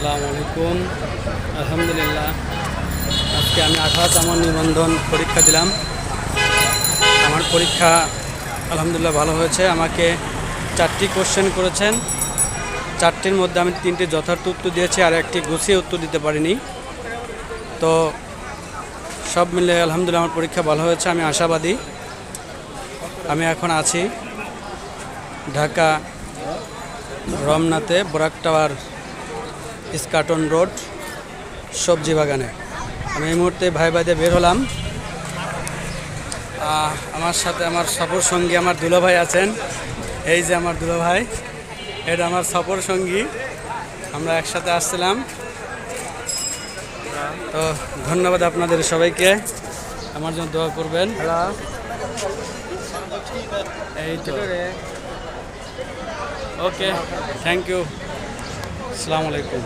আসসালামু আলাইকুম। আলহামদুলিল্লাহ, আজকে আমি 28তম নিবন্ধন পরীক্ষা দিলাম। আমার পরীক্ষা আলহামদুলিল্লাহ ভালো হয়েছে। আমাকে 4টি কোশ্চেন করেছেন, 4টির মধ্যে আমি 3টি যথার্থ উত্তর দিয়েছি, আর একটি গুছিয়ে উত্তর দিতে পারিনি। তো সব মিলে আলহামদুলিল্লাহ আমার পরীক্ষা ভালো হয়েছে, আমি আশাবাদী। আমি এখন আছি ঢাকা রমনাতে, বরাক টাওয়ার, ইস্কাটন রোড, সবজি বাগানে। আমি এই মুহূর্তে ভাইবাদে বের হলাম। আমার সাথে আমার সফর সঙ্গী আমার দুলাভাই আছেন। এই যে আমার দুলাভাই, এটা আমার সফর সঙ্গী, আমরা একসাথে আসছিলাম। তো ধন্যবাদ আপনাদের সবাইকে, আমার জন্য দোয়া করবেন। এই তো, ওকে, থ্যাংক ইউ, আসসালামু আলাইকুম।